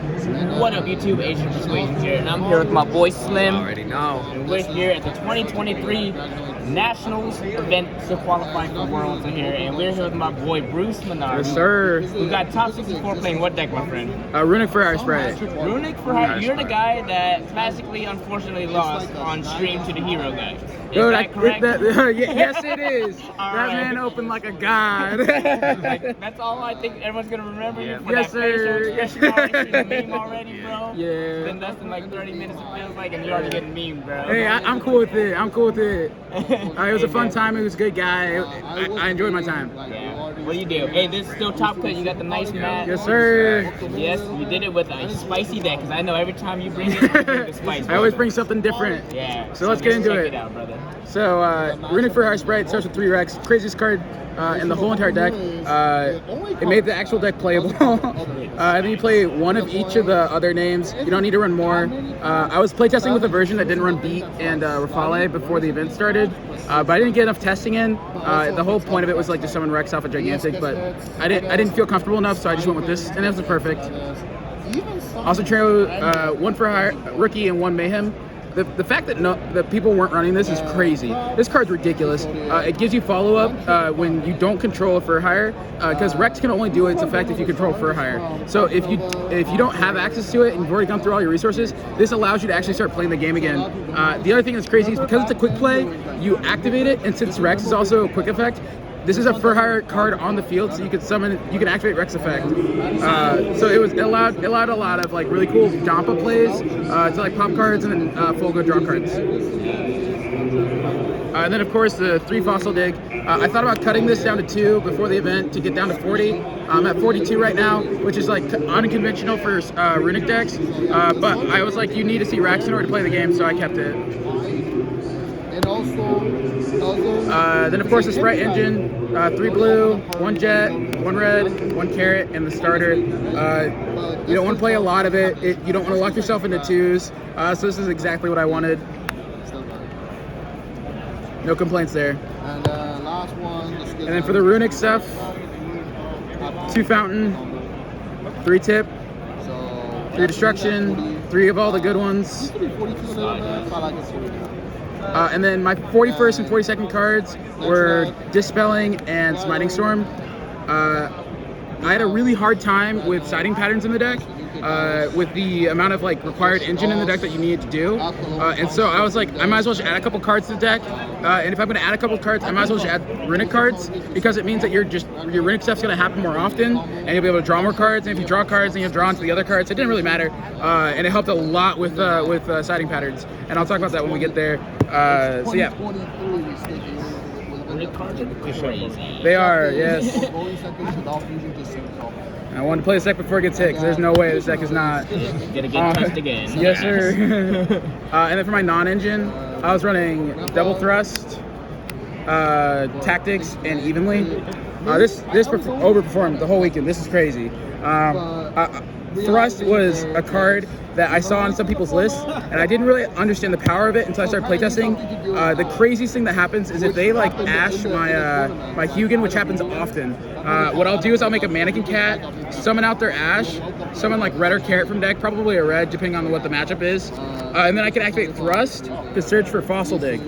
What up, YouTube? Asian Persuasion here, and I'm here with my boy Slim. Already know. And we're here at the 2023 Nationals event to qualify for Worlds in here, and we're here with my boy Bruce Menard. Yes, sir. We got top 64 playing what deck, my friend? Runick for our Spright. Runick for hire. You're the guy that classically, unfortunately, lost on stream to the hero guy. Is that correct? Yes, it is. That man opened like a god. That's all I think everyone's gonna remember you for. Yes, that facial sir. expression already, the meme already, bro. Yeah. It's been less than like 30 minutes, it feels like, and you're already getting meme, bro. Hey, I'm cool with it. I'm cool with it. It was a fun time. He was a good guy. I enjoyed my time. Yeah. What do you do? Hey, this is still top cut. You got the nice mat. Yes, sir. Yes, you did it with a spicy deck, because I know every time you bring it, you bring the spice. I always bring something different. Yeah. So let's get into check it. it out, brother. So, Runick for our Spright starts with 3 Rex. Craziest card in the whole entire deck. It made the actual deck playable. And then you play one of each of the other names. You don't need to run more. I was playtesting with a version that didn't run Beat and Rafale before the event started. But I didn't get enough testing in. The whole point of it was like to summon Rex off a Gigantic, but I didn't feel comfortable enough, so I just went with this, and it was perfect. Also, Trail 1 for hire, Rookie and 1 Mayhem. The fact that people weren't running this is crazy. This card's ridiculous. It gives you follow-up when you don't control for hire, because Rex can only do its effect if you control for hire. So if you don't have access to it and you've already gone through all your resources, this allows you to actually start playing the game again. The other thing that's crazy is because it's a quick play, you activate it, and since Rex is also a quick effect, this is a for hire card on the field, so you can activate Rex effect. So it allowed a lot of like really cool Jampa plays to like pop cards and then full go draw cards. And then of course the 3 Fossil Dig. I thought about cutting this down to 2 before the event to get down to 40. I'm at 42 right now, which is like unconventional for Runick decks. But I was like, you need to see Rex in order to play the game, so I kept it. Then of course the Spright engine, 3 blue, 1 jet, 1 red, 1 carrot, and the starter. You don't want to play a lot of it. You don't want to lock yourself into 2s. So this is exactly what I wanted. No complaints there. And then for the Runick stuff, 2 fountain, 3 tip, 3 destruction, 3 of all the good ones. And then my 41st and 42nd cards were Dispelling and Smiting Storm. I had a really hard time with siding patterns in the deck, with the amount of like required engine in the deck that you need to do. And so I was like, I might as well just add a couple cards to the deck. And if I'm going to add a couple cards, I might as well just add Runick cards, because it means that your Runick stuff's going to happen more often, and you'll be able to draw more cards. And if you draw cards, then you have drawn to the other cards. It didn't really matter, and it helped a lot with siding patterns. And I'll talk about that when we get there. So yeah. They are, yes. I wanted to play this deck before it gets hit, because there's no way this deck is not. Gonna get touched again. Yes, sir. And then for my non-engine, I was running Double Thrust, Tactics, and Evenly. This overperformed the whole weekend. This is crazy. Thrust was a card that I saw on some people's lists, and I didn't really understand the power of it until I started playtesting. The craziest thing that happens is if they like Ash my Hugin, which happens often, what I'll do is I'll make a Mannequin Cat, summon out their Ash, summon like red or carrot from deck, probably a red depending on what the matchup is, and then I can activate Thrust to search for Fossil Dig.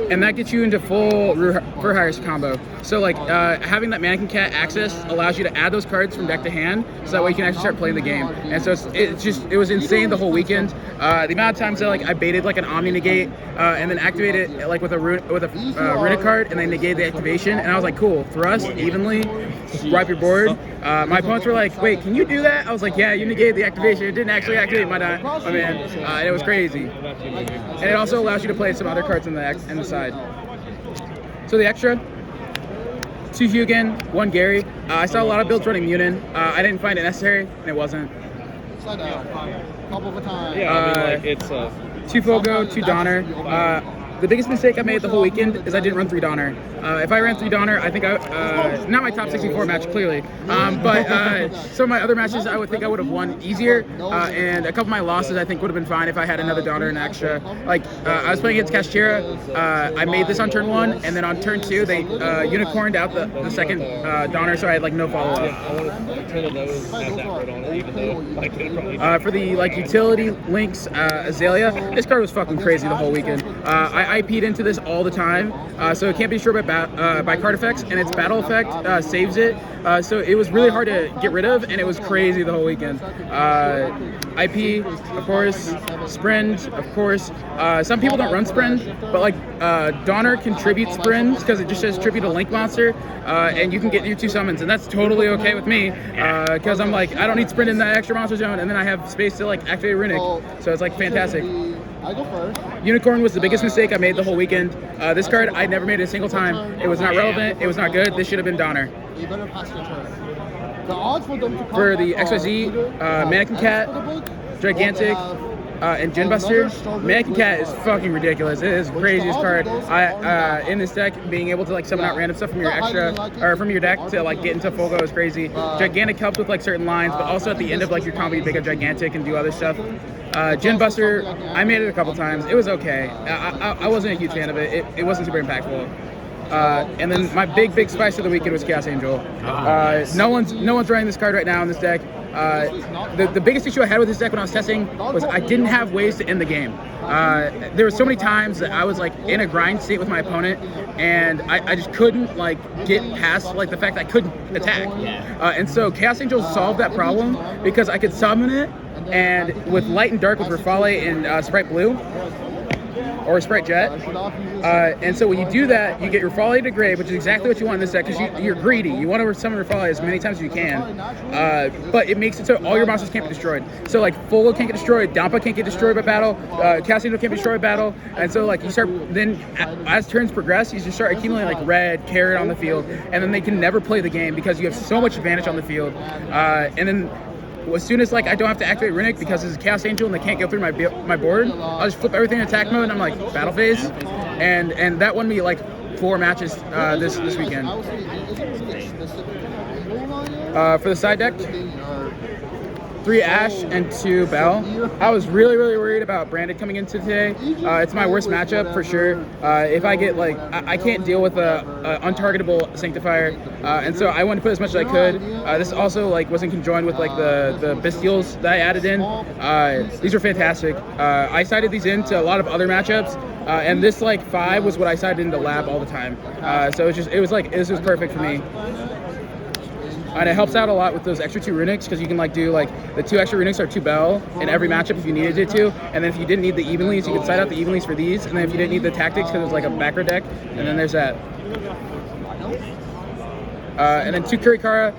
And that gets you into full for hires combo. So like having that Mannequin Cat access allows you to add those cards from deck to hand, so that way you can actually start playing the game. And so it was insane the whole weekend. The amount of times that like I baited like an Omni Negate and then activated it like with a Runick card and then negate the activation, and I was like, cool, Thrust, Evenly, wipe your board. My opponents were like, wait, can you do that? I was like, yeah, you negated the activation. It didn't actually activate my man. And it was crazy. And it also allows you to play some other cards in the side. So the extra, 2 Hugin, 1 Gary. I saw a lot of builds running Munin. I didn't find it necessary, and it wasn't. Couple of times. Yeah, I mean, like, it's 2 Fogo, 2 Donner. the biggest mistake I made the whole weekend is I didn't run 3 Donner. If I ran 3 Donner, I think not my top 64 match, clearly, but some of my other matches I would think I would have won easier, and a couple of my losses I think would have been fine if I had another Donner and extra. Like, I was playing against Castira, I made this on turn 1, and then on turn 2, they unicorned out the second Donner, so I had like no follow-up. For the like utility links, Azalea, this card was fucking crazy the whole weekend. I IP'd into this all the time, so it can't be destroyed by card effects, and its battle effect saves it. So it was really hard to get rid of, and it was crazy the whole weekend. IP, of course, Sprint, of course. Some people don't run Sprint, but like Donner contributes Sprint because it just says tribute a Link monster, and you can get your 2 summons, and that's totally okay with me because I'm like, I don't need Sprint in that extra monster zone, and then I have space to like activate Runick, so it's like fantastic. I go first. Unicorn was the biggest mistake I made the whole weekend. This card I never made it a single time. It was not relevant. It was not good. This should have been Donner. You better pass your turn. The odds for them to come For the XYZ, Mannequin Cat, Gigantic, and Gin Buster. Mannequin Cat is fucking ridiculous. It is the craziest card. In this deck, being able to like summon out random stuff from your extra or from your deck to like get into full go is crazy. Gigantic helps with like certain lines, but also at the end of like your combo, you pick up Gigantic and do other stuff. Gin Buster, I made it a couple times. It was okay. I wasn't a huge fan of it. It wasn't super impactful. And then my big spice of the weekend was Chaos Angel. No one's running this card right now in this deck. The biggest issue I had with this deck when I was testing was I didn't have ways to end the game. There were so many times that I was like in a grind state with my opponent, and I just couldn't like get past like the fact that I couldn't attack. And so Chaos Angel solved that problem because I could summon it, and with Light and Dark with Rafale and Spright Blue, or Spright Jet. And so when you do that, you get your Rafale to Grave, which is exactly what you want in this deck, because you're greedy. You want to summon Rafale as many times as you can. But it makes it so all your monsters can't be destroyed. So like Fogo can't get destroyed, Dampa can't get destroyed by battle, Chaos Angel can't be destroyed by battle. And so like you start, then as turns progress, you just start accumulating like red, carrot on the field, and then they can never play the game because you have so much advantage on the field. And then as soon as like I don't have to activate Runick because this is Chaos Angel and they can't go through my board, I'll just flip everything in attack mode and I'm like battle phase, and that won me like 4 matches this weekend. For the side deck, 3 Ash and 2 Bell. I was really worried about Branded coming into today. It's my worst matchup for sure. If I get like, I can't deal with a untargetable Sanctifier, and so I wanted to put as much as I could. This also like wasn't conjoined with like the Bestials that I added in. These are fantastic. I sided these into a lot of other matchups, and this like 5 was what I sided into Lab all the time. So it was like this was perfect for me. And it helps out a lot with those extra 2 Runicks because you can like do like the 2 extra Runicks are 2 Bell in every matchup if you needed it to. And then if you didn't need the Evenlies, you could side out the Evenlies for these. And then if you didn't need the Tactics because it was like a backer deck, and then there's that. And then 2 Kurikara.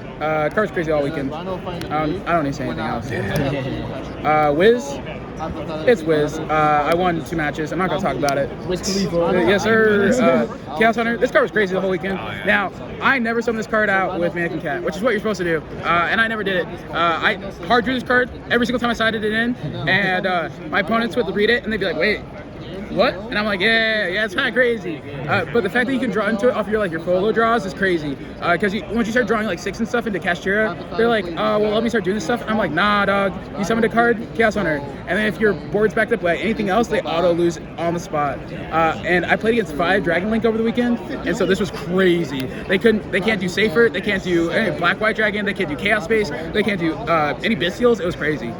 Card's crazy all weekend. I don't need to say anything else. Wiz. It's Wiz. I won 2 matches. I'm not going to talk about it. Wiz Khalifa. Yes, sir. Chaos Hunter. This card was crazy the whole weekend. Now, I never summoned this card out with Mannequin Cat, which is what you're supposed to do. And I never did it. I hard drew this card every single time I sided it in. And my opponents would read it and they'd be like, wait, what? And I'm like, yeah, it's kind of crazy. But the fact that you can draw into it off your Fogo draws is crazy. Because once you start drawing like 6 and stuff into Castira, they're like, oh, well, let me start doing this stuff. And I'm like, nah, dog. You summoned a card, Chaos Hunter. And then if your board's backed up by anything else, they auto lose on the spot. And I played against 5 Dragon Link over the weekend, and so this was crazy. They can't do Safer, they can't do any Black-White Dragon, they can't do Chaos Space, they can't do any Bestials. It was crazy.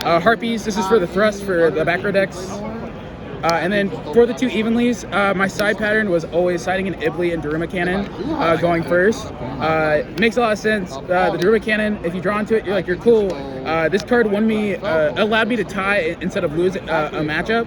Harpies, this is for the thrust for the back row decks. And then for the 2 Evenlies, my side pattern was always siding an Ibli and Daruma Cannon going first. Makes a lot of sense. The Daruma Cannon, if you draw into it, you're cool. This card won me, allowed me to tie instead of lose a matchup.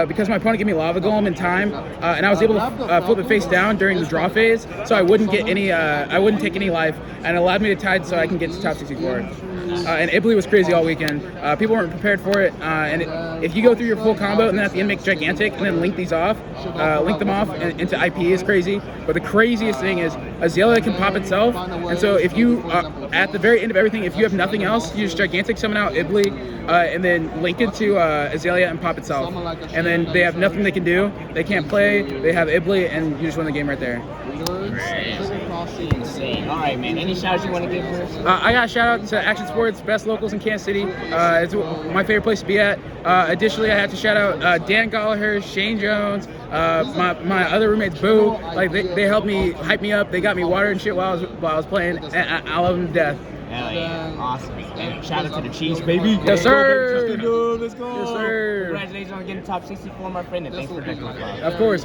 Because my opponent gave me Lava Golem in time, and I was able to flip it face down during the draw phase, so I wouldn't get any, I wouldn't take any life, and it allowed me to tide so I can get to top 64. And Ibli was crazy all weekend. People weren't prepared for it, and if you go through your full combo and then at the end make gigantic and then link them off into IP is crazy. But the craziest thing is Azalea can pop itself, and so if you at the very end of everything, if you have nothing else, you just gigantic summon out Ibli and then link it to Azalea and pop itself, and then they have nothing they can do. They can't play. They have Ibli, and you just win the game right there. Insane. All right, man. Any shout outs you want to give first? I got a shout out to Action Sports, best locals in Kansas City. It's my favorite place to be at. Additionally, I have to shout out Dan Gallagher, Shane Jones, my other roommates, Boo. Like they helped me, hype me up. They got me water and shit while I was playing. And I love them to death. Hell yeah. Awesome. And shout out to the Chiefs, baby. Yes, sir. Let's go. Yes, sir. Congratulations on getting top 64, my friend, and thanks for protecting my flag. Of course.